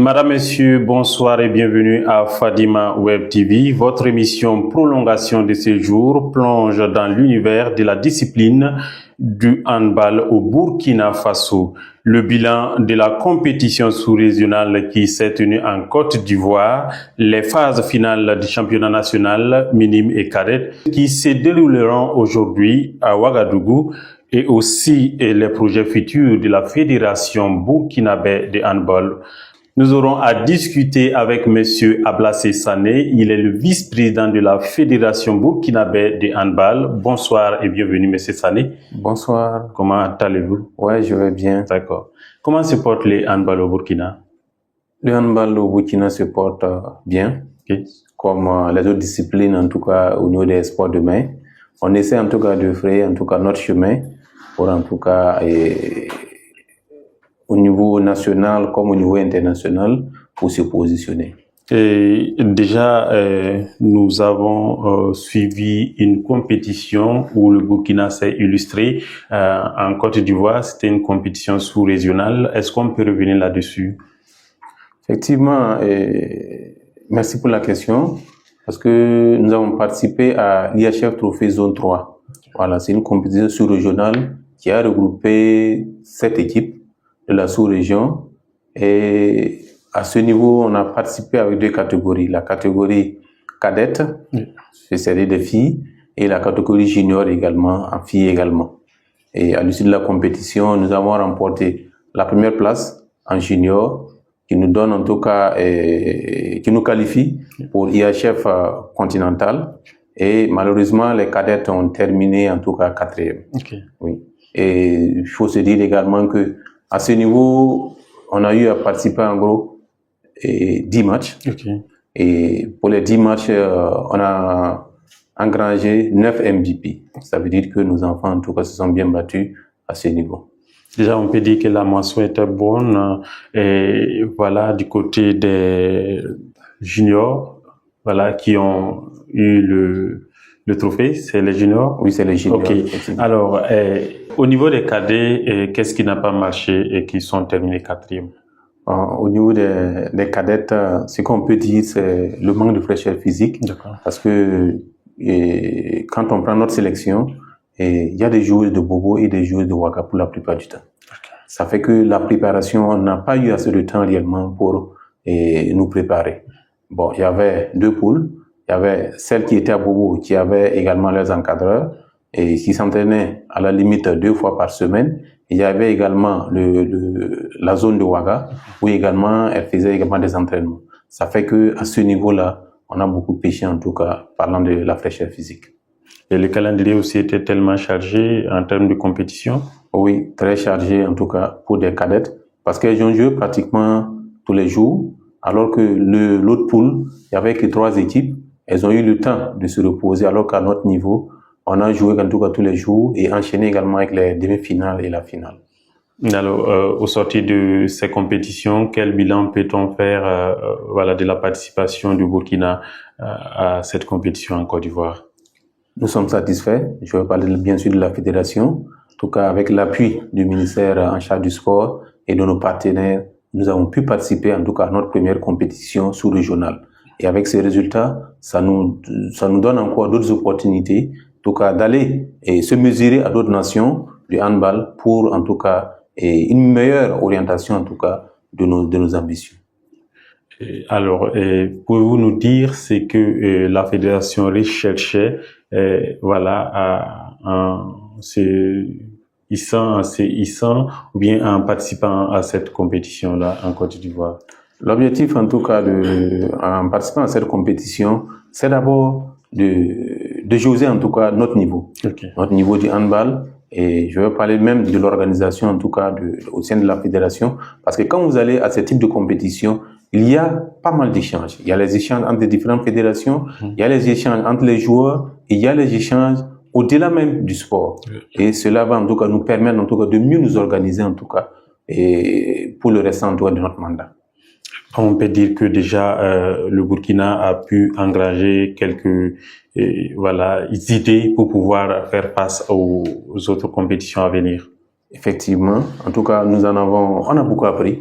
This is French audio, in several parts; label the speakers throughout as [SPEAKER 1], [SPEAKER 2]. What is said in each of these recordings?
[SPEAKER 1] Madame, Messieurs, bonsoir et bienvenue à Fadima Web TV. Votre émission Prolongation de séjour plonge dans l'univers de la discipline du handball au Burkina Faso. Le bilan de la compétition sous-régionale qui s'est tenue en Côte d'Ivoire, les phases finales du championnat national minime et cadet qui se dérouleront aujourd'hui à Ouagadougou et aussi les projets futurs de la Fédération burkinabé de handball. Nous aurons à discuter avec Monsieur Ablassé Sané. Il est le vice-président de la Fédération burkinabé de handball. Bonsoir et bienvenue, Monsieur Sané.
[SPEAKER 2] Bonsoir.
[SPEAKER 1] Comment allez-vous?
[SPEAKER 2] Ouais, je vais bien.
[SPEAKER 1] D'accord. Comment se porte le handball au Burkina?
[SPEAKER 2] Le handball au Burkina se porte bien, comme les autres disciplines, en tout cas au niveau des sports de main. On essaie en tout cas de frayer notre chemin pour en tout cas au niveau national comme au niveau international pour se positionner.
[SPEAKER 1] Et déjà, nous avons suivi une compétition où le Burkina s'est illustré en Côte d'Ivoire. C'était une compétition sous-régionale. Est-ce qu'on peut revenir là-dessus?
[SPEAKER 2] Effectivement, merci pour la question, parce que nous avons participé à l'IHF Trophée Zone 3. Voilà, c'est une compétition sous-régionale qui a regroupé 7 équipes de la sous-région, et à ce niveau, on a participé avec 2 catégories. La catégorie cadette, c'est-à-dire des filles, et la catégorie junior également, en filles également. Et à l'issue de la compétition, nous avons remporté la première place en junior, qui nous donne en tout cas, qui nous qualifie pour IHF continental. Et malheureusement, les cadettes ont terminé en tout cas 4e. Oui. Et il faut se dire également que à ce niveau, on a eu à participer en gros 10 matchs. Et pour les 10 matchs, on a engrangé 9 MVP. Ça veut dire que nos enfants, en tout cas, se sont bien battus à ce niveau.
[SPEAKER 1] Déjà, on peut dire que la moisson était bonne. Et voilà, du côté des juniors, voilà, qui ont eu le trophée, c'est les juniors?
[SPEAKER 2] Oui, c'est les juniors.
[SPEAKER 1] Ok. Alors, au niveau des cadets, qu'est-ce qui n'a pas marché et qui sont terminés 4e?
[SPEAKER 2] Au niveau des cadettes, ce qu'on peut dire, c'est le manque de fraîcheur physique. Parce que quand on prend notre sélection, il y a des joueurs de Bobo et des joueurs de Ouaga pour la plupart du temps. Ça fait que la préparation, on n'a pas eu assez de temps réellement pour nous préparer. Bon, il y avait 2 poules. Il y avait celles qui étaient à Bobo, qui avaient également leurs encadreurs et qui s'entraînaient à la limite 2 fois par semaine. Il y avait également la zone de Ouaga, où également elle faisait également des entraînements. Ça fait que à ce niveau-là, on a beaucoup pêché, en tout cas, parlant de la fraîcheur physique.
[SPEAKER 1] Et le calendrier aussi était tellement chargé en termes de compétition?
[SPEAKER 2] Oui, très chargé, en tout cas, pour des cadettes, parce qu'elles ont joué pratiquement tous les jours, alors que l'autre poule, il y avait que 3 équipes. Elles ont eu le temps de se reposer, alors qu'à notre niveau, on a joué en tout cas tous les jours et enchaîné également avec les demi-finales et la finale.
[SPEAKER 1] Alors, au sortir de ces compétitions, quel bilan peut-on faire voilà, de la participation du Burkina à cette compétition en Côte d'Ivoire?
[SPEAKER 2] Nous sommes satisfaits. Je vais parler bien sûr de la fédération. En tout cas, avec l'appui du ministère en charge du sport et de nos partenaires, nous avons pu participer en tout cas à notre première compétition sous-régionale. Et avec ces résultats, ça nous donne encore d'autres opportunités, en tout cas d'aller et se mesurer à d'autres nations du handball pour en tout cas une meilleure orientation en tout cas de nos ambitions.
[SPEAKER 1] Alors, pouvez-vous nous dire ce que la fédération recherchait, voilà, en se hissant ou bien en participant à cette compétition-là en Côte d'Ivoire?
[SPEAKER 2] L'objectif, en tout cas, en participant à cette compétition, c'est d'abord de jauger, en tout cas, notre niveau. Notre niveau du handball. Et je vais parler même de l'organisation, en tout cas, au sein de la fédération. Parce que quand vous allez à ce type de compétition, il y a pas mal d'échanges. Il y a les échanges entre les différentes fédérations, il y a les échanges entre les joueurs, et il y a les échanges au-delà même du sport. Et cela va, en tout cas, nous permettre, en tout cas, de mieux nous organiser, en tout cas, et pour le restant, en tout cas, de notre mandat.
[SPEAKER 1] On peut dire que déjà le Burkina a pu engranger quelques voilà, idées pour pouvoir faire face aux autres compétitions à venir.
[SPEAKER 2] Effectivement, en tout cas, on a beaucoup appris.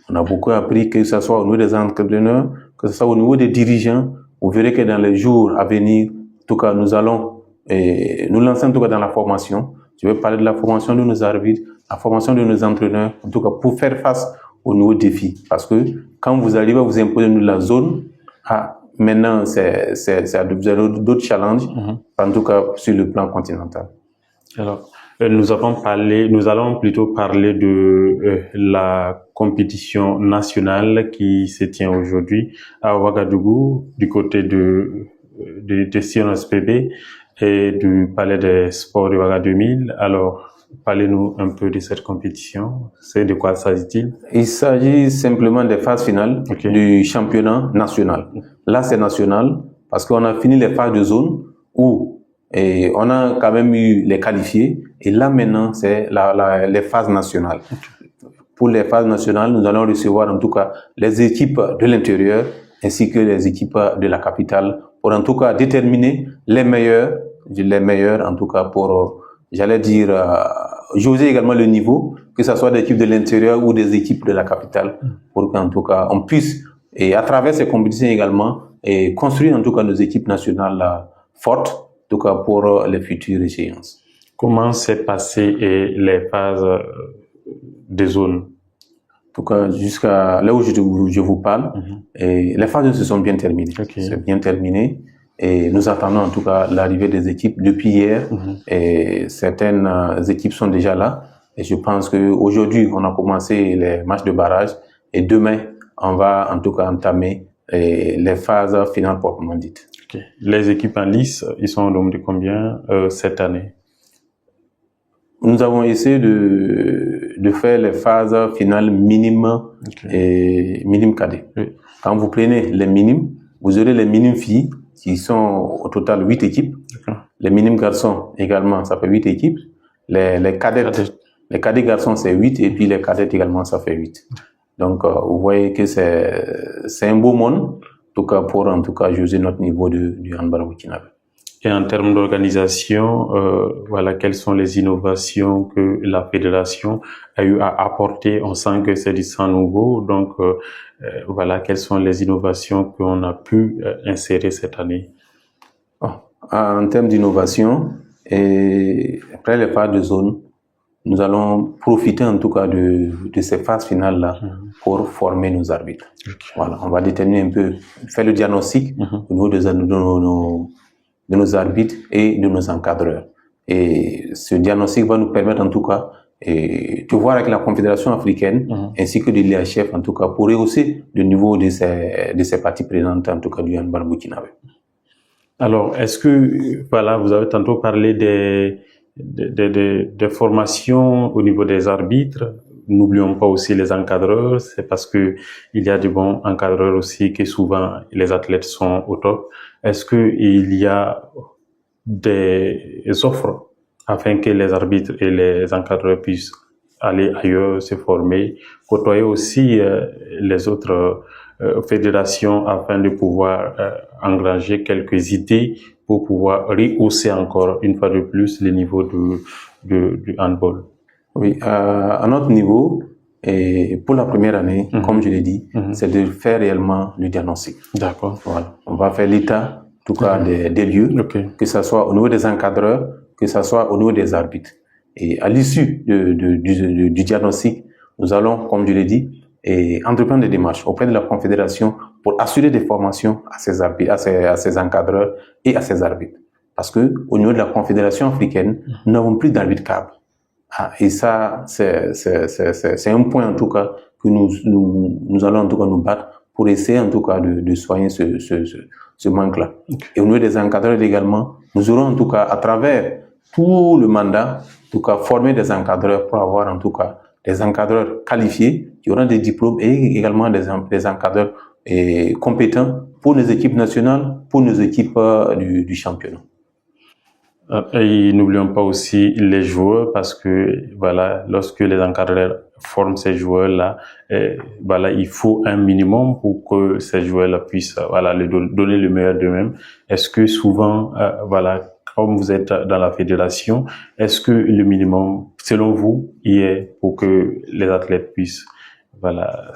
[SPEAKER 2] On a beaucoup appris, que ce soit au niveau des entrepreneurs, que ce soit au niveau des dirigeants. Vous verrez que dans les jours à venir, en tout cas, nous allons nous lancer en tout cas dans la formation. Je vais parler de la formation de nos arbitres, la formation de nos entraîneurs, en tout cas pour faire face aux nouveaux défis. Parce que quand vous arrivez à vous imposer dans la zone, maintenant, vous avez d'autres challenges, en tout cas sur le plan continental.
[SPEAKER 1] Alors, nous allons plutôt parler de la compétition nationale qui se tient aujourd'hui à Ouagadougou, du côté de CNSPB et du Palais des Sports de Ouaga 2000. Alors, parlez-nous un peu de cette compétition. C'est de quoi s'agit-il?
[SPEAKER 2] Il s'agit simplement des phases finales du championnat national. Là, c'est national parce qu'on a fini les phases de zone où on a quand même eu les qualifiés. Et là, maintenant, c'est les phases nationales. Pour les phases nationales, nous allons recevoir en tout cas les équipes de l'intérieur ainsi que les équipes de la capitale pour en tout cas déterminer les meilleurs en tout cas pour, j'allais dire, jauger également le niveau, que ce soit des équipes de l'intérieur ou des équipes de la capitale, pour qu'en tout cas on puisse, et à travers ces compétitions également, et construire en tout cas nos équipes nationales fortes, en tout cas pour les futures échéances.
[SPEAKER 1] Comment s'est passé les phases des zones?
[SPEAKER 2] En tout cas, jusqu'à là où je vous parle, et les phases se sont bien terminées. C'est bien terminé. Et nous attendons en tout cas l'arrivée des équipes depuis hier. Et certaines équipes sont déjà là. Et je pense qu'aujourd'hui, on a commencé les matchs de barrage. Et demain, on va en tout cas entamer les phases finales proprement dites.
[SPEAKER 1] Les équipes en lice, ils sont au nombre de combien cette année?
[SPEAKER 2] Nous avons essayé de faire les phases finales minimes et minimes cadets. Quand vous prenez les minimes, vous aurez les minimes filles qui sont au total 8 équipes. Les minimes garçons également, ça fait 8 équipes. Les cadets garçons, c'est 8 et puis les cadettes également, ça fait 8. Donc, vous voyez que c'est un beau monde, en tout cas pour en tout cas juger notre niveau du handball burkinabé.
[SPEAKER 1] Et en termes d'organisation, voilà, quelles sont les innovations que la fédération a eu à apporter? On sent que c'est du sang nouveau, donc voilà, quelles sont les innovations qu'on a pu insérer cette année?
[SPEAKER 2] En termes d'innovation, et après les phases de zone, nous allons profiter en tout cas de ces phases finales-là pour former nos arbitres. Voilà, on va déterminer un peu, faire le diagnostic au niveau de nos arbitres et de nos encadreurs. Et ce diagnostic va nous permettre en tout cas de voir avec la Confédération africaine ainsi que de l'IHF en tout cas pour rehausser le niveau de ces parties présentes en tout cas du handball burkinabé.
[SPEAKER 1] Alors, est-ce que, voilà, vous avez tantôt parlé des formations au niveau des arbitres. N'oublions pas aussi les encadreurs, c'est parce que il y a de bons encadreurs aussi que souvent les athlètes sont au top. Est-ce que il y a des offres afin que les arbitres et les encadreurs puissent aller ailleurs, se former, côtoyer aussi les autres fédérations afin de pouvoir engranger quelques idées pour pouvoir rehausser encore une fois de plus le niveau du handball?
[SPEAKER 2] Oui, à notre niveau, et pour la première année, comme je l'ai dit, c'est de faire réellement le diagnostic.
[SPEAKER 1] D'accord.
[SPEAKER 2] Voilà. On va faire l'état, en tout cas, des lieux, que ce soit au niveau des encadreurs, que ce soit au niveau des arbitres. Et à l'issue du diagnostic, nous allons, comme je l'ai dit, entreprendre des démarches auprès de la Confédération pour assurer des formations à ces arbitres, à ces encadreurs et à ces arbitres. Parce que au niveau de la Confédération africaine, nous n'avons plus d'arbitres câbles. Et ça, c'est un point en tout cas que nous allons en tout cas nous battre pour essayer en tout cas de soigner ce manque-là. Et au niveau des encadreurs également, nous aurons en tout cas à travers tout le mandat, en tout cas former des encadreurs pour avoir en tout cas des encadreurs qualifiés qui auront des diplômes et également des encadreurs compétents pour nos équipes nationales, pour nos équipes du championnat.
[SPEAKER 1] Et n'oublions pas aussi les joueurs parce que voilà, lorsque les encadreurs forment ces joueurs-là, voilà, il faut un minimum pour que ces joueurs-là puissent voilà, donner le meilleur d'eux-mêmes. Est-ce que souvent, voilà, comme vous êtes dans la fédération, est-ce que le minimum, selon vous, y est pour que les athlètes puissent voilà,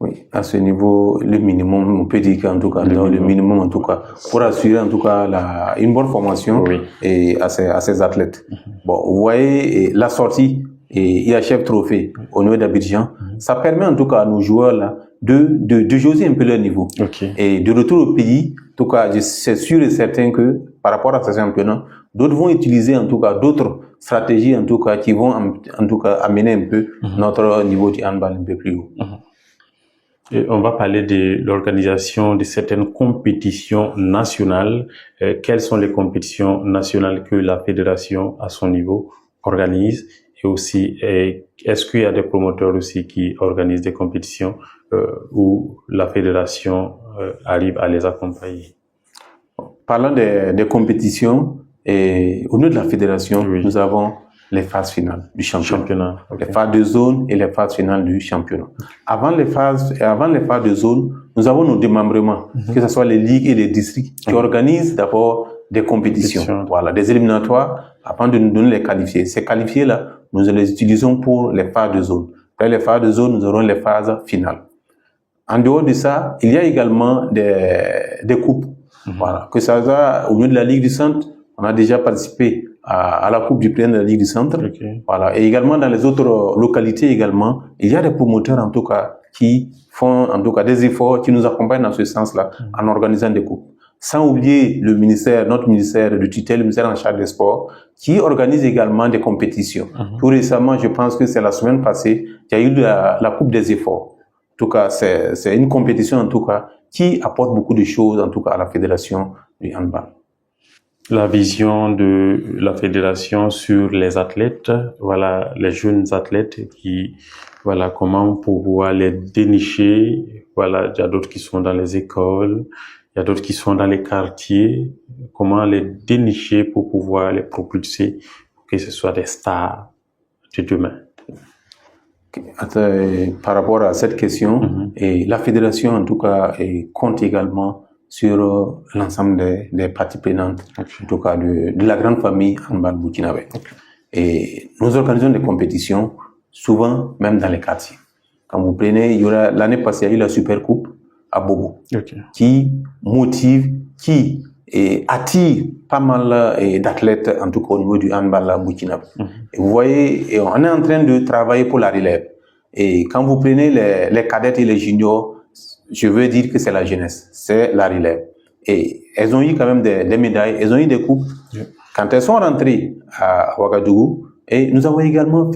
[SPEAKER 2] Oui, à ce niveau, le minimum, on peut dire qu'en tout cas, le minimum en tout cas, pour assurer en tout cas une bonne formation à ces athlètes. Bon, vous voyez, la sortie IHF Trophée au niveau d'Abidjan, ça permet en tout cas à nos joueurs là de jauger un peu leur niveau. Et de retour au pays, en tout cas, c'est sûr et certain que par rapport à ces championnats, d'autres vont utiliser en tout cas d'autres stratégies en tout cas qui vont en tout cas amener un peu notre niveau du handball un peu plus haut.
[SPEAKER 1] Et on va parler de l'organisation de certaines compétitions nationales. Quelles sont les compétitions nationales que la fédération, à son niveau, organise? Et aussi, est-ce qu'il y a des promoteurs aussi qui organisent des compétitions où la fédération arrive à les accompagner?
[SPEAKER 2] Parlant des compétitions, au niveau de la fédération, nous avons les phases finales du championnat. Les phases de zone et les phases finales du championnat. Avant les phases de zone, nous avons nos démembrements, que ce soit les ligues et les districts, qui organisent d'abord des compétitions, voilà, des éliminatoires, avant de nous donner les qualifiés. Ces qualifiés-là, nous les utilisons pour les phases de zone. Après les phases de zone, nous aurons les phases finales. En dehors de ça, il y a également des coupes. Voilà, que ça soit au niveau de la Ligue du Centre, on a déjà participé à la Coupe du Président de la Ligue du Centre. Voilà. Et également dans les autres localités également, il y a des promoteurs en tout cas qui font en tout cas des efforts, qui nous accompagnent dans ce sens-là en organisant des coupes. Sans oublier notre ministère de tutelle, le ministère en charge des sports, qui organise également des compétitions. Tout récemment, je pense que c'est la semaine passée, il y a eu la Coupe des efforts. En tout cas, c'est une compétition en tout cas qui apporte beaucoup de choses en tout cas à la fédération du handball.
[SPEAKER 1] La vision de la fédération sur les athlètes, voilà, les jeunes athlètes qui, voilà, comment pouvoir les dénicher. Voilà, il y a d'autres qui sont dans les écoles, il y a d'autres qui sont dans les quartiers. Comment les dénicher pour pouvoir les propulser, pour que ce soit des stars de demain.
[SPEAKER 2] Par rapport à cette question, et la fédération en tout cas compte également sur l'ensemble des parties prenantes, en tout cas de la grande famille handball burkinabé. Et nous organisons des compétitions, souvent même dans les quartiers. Quand vous prenez, l'année passée, il y a eu la Super Coupe à Bobo, qui motive, qui attire pas mal d'athlètes, en tout cas au niveau du handball burkinabé. Et vous voyez, on est en train de travailler pour la relève. Et quand vous prenez les cadettes et les juniors, je veux dire que c'est la jeunesse, c'est la relève. Et elles ont eu quand même des médailles, elles ont eu des coupes. Quand elles sont rentrées à Ouagadougou, et nous avons également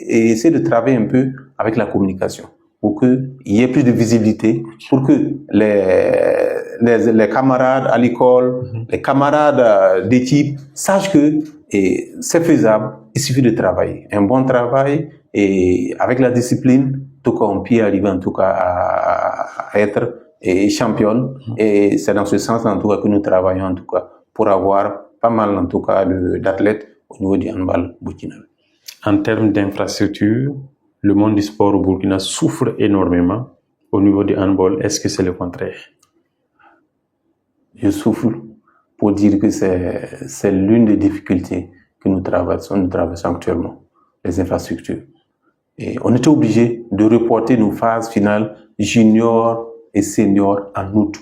[SPEAKER 2] essayé de travailler un peu avec la communication pour qu'il y ait plus de visibilité, pour que les camarades à l'école, les camarades d'équipe sachent que c'est faisable, il suffit de travailler. Un bon travail et avec la discipline, en tout cas, on peut arriver en tout cas à être championne. Et c'est dans ce sens en tout cas que nous travaillons en tout cas pour avoir pas mal en tout cas d'athlètes au niveau du handball burkinabé.
[SPEAKER 1] En termes d'infrastructure, le monde du sport au Burkina souffre énormément au niveau du handball. Est-ce que c'est le contraire?
[SPEAKER 2] Je souffre pour dire que c'est l'une des difficultés que nous traversons actuellement, les infrastructures. Et on était obligé de reporter nos phases finales junior et senior en août.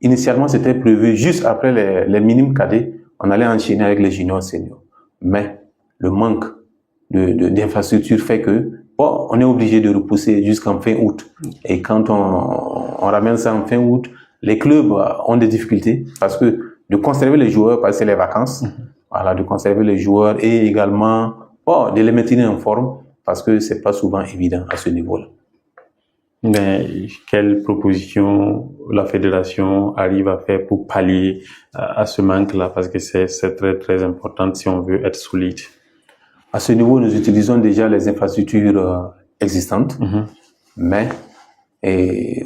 [SPEAKER 2] Initialement, c'était prévu juste après les minimes cadets, on allait enchaîner avec les juniors et seniors. Mais le manque d'infrastructures fait que on est obligé de repousser jusqu'en fin août. Et quand on ramène ça en fin août, les clubs ont des difficultés parce que de conserver les joueurs, parce que c'est les vacances, voilà, de conserver les joueurs et également de les maintenir en forme parce que c'est pas souvent évident à ce niveau-là.
[SPEAKER 1] Mais quelle proposition la fédération arrive à faire pour pallier à ce manque-là, parce que c'est très très important si on veut être solide?
[SPEAKER 2] À ce niveau, nous utilisons déjà les infrastructures existantes, mais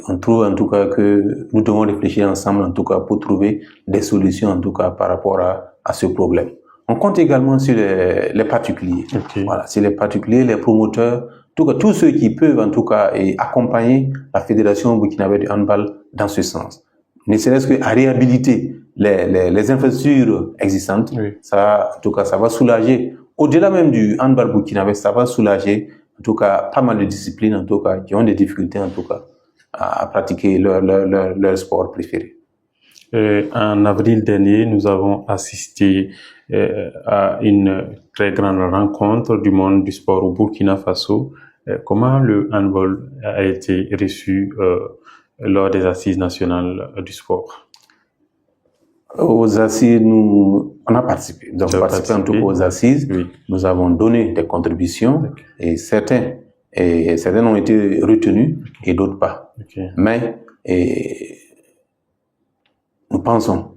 [SPEAKER 2] on trouve en tout cas que nous devons réfléchir ensemble en tout cas pour trouver des solutions en tout cas par rapport à ce problème. On compte également sur les particuliers. Voilà, sur les particuliers, les promoteurs, en tout cas, tous ceux qui peuvent en tout cas accompagner la fédération burkinabé de handball dans ce sens. Ne serait-ce qu'à réhabiliter les infrastructures existantes, ça, en tout cas, ça va soulager. Au-delà même du handball burkinabé, ça va soulager en tout cas pas mal de disciplines en tout cas qui ont des difficultés en tout cas à pratiquer leur sport préféré.
[SPEAKER 1] En avril dernier, nous avons assisté à une très grande rencontre du monde du sport au Burkina Faso. Comment le handball a été reçu lors des assises nationales du sport?
[SPEAKER 2] Aux assises, on a participé. Nous avons participé en tout cas aux assises. Oui. Nous avons donné des contributions et certains ont été retenus et d'autres pas. Mais nous pensons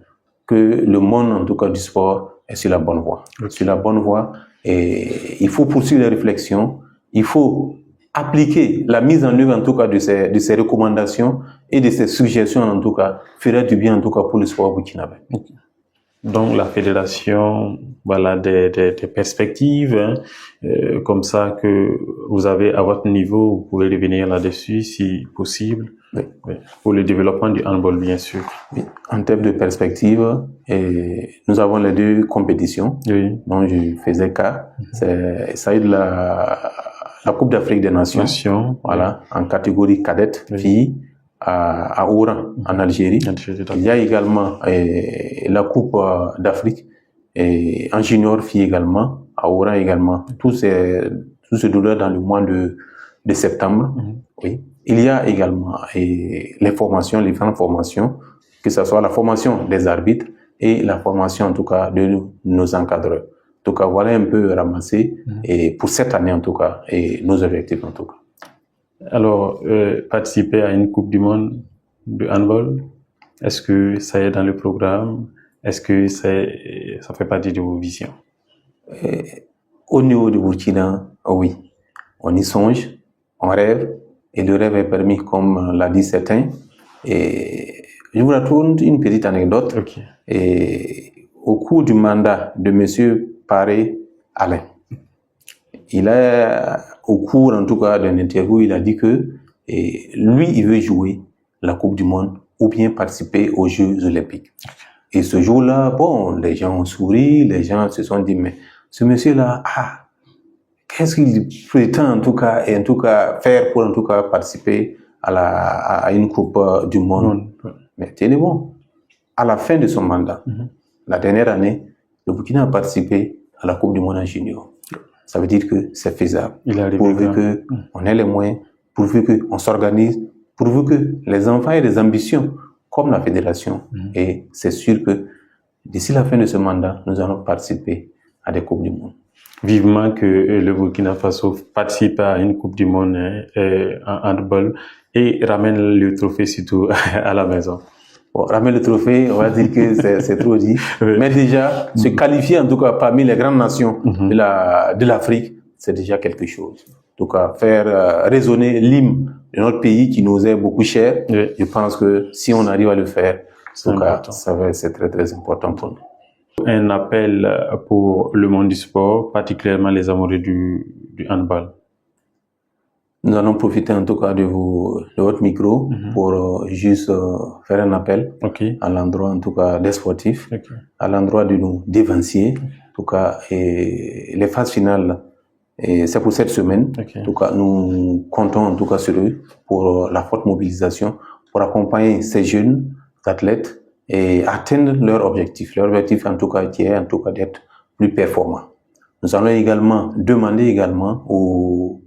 [SPEAKER 2] que le monde, en tout cas du sport, est sur la bonne voie. Sur la bonne voie, et il faut poursuivre les réflexions, il faut appliquer la mise en œuvre, en tout cas, de ces recommandations et de ces suggestions, en tout cas, ferait du bien, en tout cas, pour le sport burkinabé.
[SPEAKER 1] Donc, la fédération, voilà, des perspectives, hein, comme ça que vous avez à votre niveau, vous pouvez revenir là-dessus si possible. Oui. Oui. Pour le développement du handball, bien sûr.
[SPEAKER 2] Oui. En termes de perspective, nous avons les deux compétitions dont je faisais cas. C'est ça de la Coupe d'Afrique des Nations, voilà, en catégorie cadette, filles, à Oran, en Algérie. Il y a également la Coupe d'Afrique en junior filles également, à Oran également. Tout se déroule dans le mois de septembre. Oui. Il y a également les formations, les différentes formations, que ce soit la formation des arbitres et la formation en tout cas de nos encadreurs. En tout cas, voilà un peu ramassé et pour cette année en tout cas et nos objectifs en tout cas.
[SPEAKER 1] Alors, participer à une Coupe du Monde de handball, est-ce que ça est dans le programme? Est-ce que ça fait partie de vos visions?
[SPEAKER 2] Au niveau du Burkina, oui, on y songe, on rêve. Et le rêve est permis, comme l'a dit certains. Et je vous raconte une petite anecdote. Et au cours du mandat de Monsieur Paré Alain, il a, au cours en tout cas d'un interview, il a dit que lui, il veut jouer la Coupe du Monde ou bien participer aux Jeux Olympiques. Et ce jour-là, bon, les gens ont souri, les gens se sont dit, mais ce monsieur-là, qu'est-ce qu'il prétend en tout cas faire pour en tout cas participer à une Coupe du Monde? Mais tenez bon, à la fin de son mandat, la dernière année, le Burkina a participé à la Coupe du Monde en junior. Ça veut dire que c'est faisable. Pourvu qu'on ait les moyens, pourvu qu'on s'organise, pourvu que les enfants aient des ambitions, comme la fédération. Et c'est sûr que d'ici la fin de ce mandat, nous allons participer à des Coupes du Monde.
[SPEAKER 1] Vivement que le Burkina Faso participe à une Coupe du Monde en handball et ramène le trophée surtout à la maison.
[SPEAKER 2] Bon, ramène le trophée, on va dire que c'est trop dit. Mais déjà, se qualifier en tout cas parmi les grandes nations de l'Afrique, c'est déjà quelque chose. En tout cas, faire résonner l'hymne de notre pays qui nous est beaucoup cher, je pense que si on arrive à le faire, en tout cas, c'est très très important pour nous.
[SPEAKER 1] Un appel pour le monde du sport, particulièrement les amoureux du handball.
[SPEAKER 2] Nous allons profiter en tout cas de votre micro pour juste faire un appel à l'endroit en tout cas des sportifs, à l'endroit de nos dévanciers, en tout cas et les phases finales. Et c'est pour cette semaine. En tout cas, nous comptons en tout cas sur eux pour la forte mobilisation, pour accompagner ces jeunes athlètes et atteindre leur objectif. Leur objectif en tout cas qui est en tout cas d'être plus performants. Nous allons également demander également aux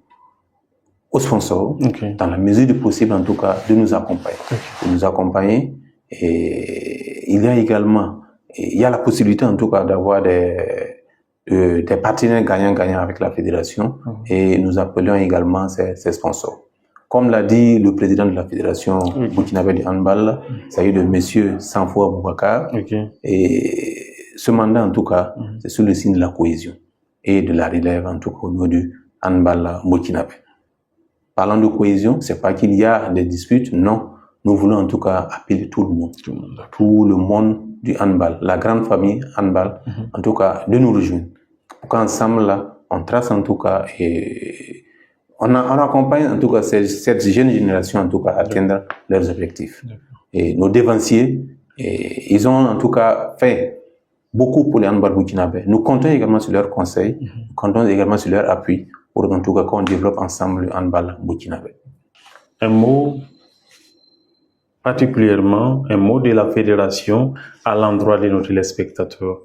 [SPEAKER 2] sponsors, dans la mesure du possible en tout cas, de nous accompagner. De nous accompagner. Et il y a également, il y a la possibilité en tout cas d'avoir des partenaires gagnants-gagnants avec la fédération et nous appelons également ces sponsors. Comme l'a dit le président de la fédération burkinabé de handball, ça y est de monsieur Sanfoua Boubacar. Et ce mandat en tout cas, c'est sous le signe de la cohésion et de la relève en tout cas au niveau du handball burkinabé. Parlant de cohésion, c'est pas qu'il y a des disputes, non. Nous voulons en tout cas appeler tout le monde, tout le monde du handball, la grande famille handball, en tout cas de nous rejoindre. Pour qu'ensemble là, on trace en tout cas et on accompagne en tout cas cette jeune génération en tout cas à atteindre leurs objectifs. Et nos dévanciers, ils ont en tout cas fait beaucoup pour les handball burkinabé. Nous comptons également sur leurs conseils, nous comptons également sur leur appui pour en tout cas qu'on développe ensemble le handball burkinabé.
[SPEAKER 1] Un mot particulièrement un mot de la fédération à l'endroit de nos téléspectateurs?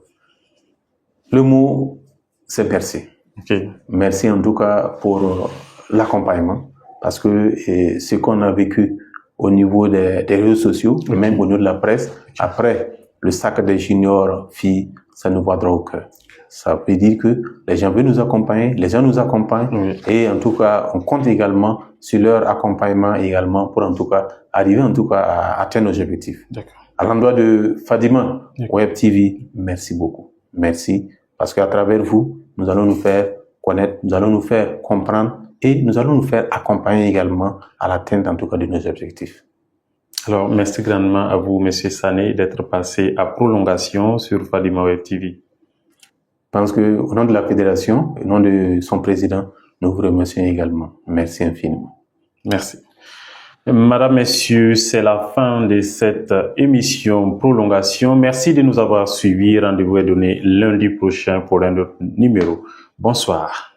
[SPEAKER 2] Le mot, c'est merci.
[SPEAKER 1] Okay.
[SPEAKER 2] Merci en tout cas pour l'accompagnement, parce que ce qu'on a vécu au niveau des réseaux sociaux, et même au niveau de la presse, après le sac des juniors filles, ça nous va droit au cœur. Ça veut dire que les gens veulent nous accompagner, les gens nous accompagnent, et en tout cas, on compte également sur leur accompagnement également pour en tout cas arriver en tout cas à atteindre nos objectifs. À l'endroit de Fadima Web TV, merci beaucoup. Merci, parce qu'à travers vous, nous allons nous faire connaître, nous allons nous faire comprendre et nous allons nous faire accompagner également à l'atteinte en tout cas de nos objectifs.
[SPEAKER 1] Alors, merci grandement à vous, M. Sané, d'être passé à prolongation sur Fadima Web TV.
[SPEAKER 2] Je pense qu'au nom de la fédération, au nom de son président, nous vous remercions également. Merci infiniment.
[SPEAKER 1] Merci. Madame, Messieurs, c'est la fin de cette émission prolongation. Merci de nous avoir suivis. Rendez-vous est donné lundi prochain pour un autre numéro. Bonsoir.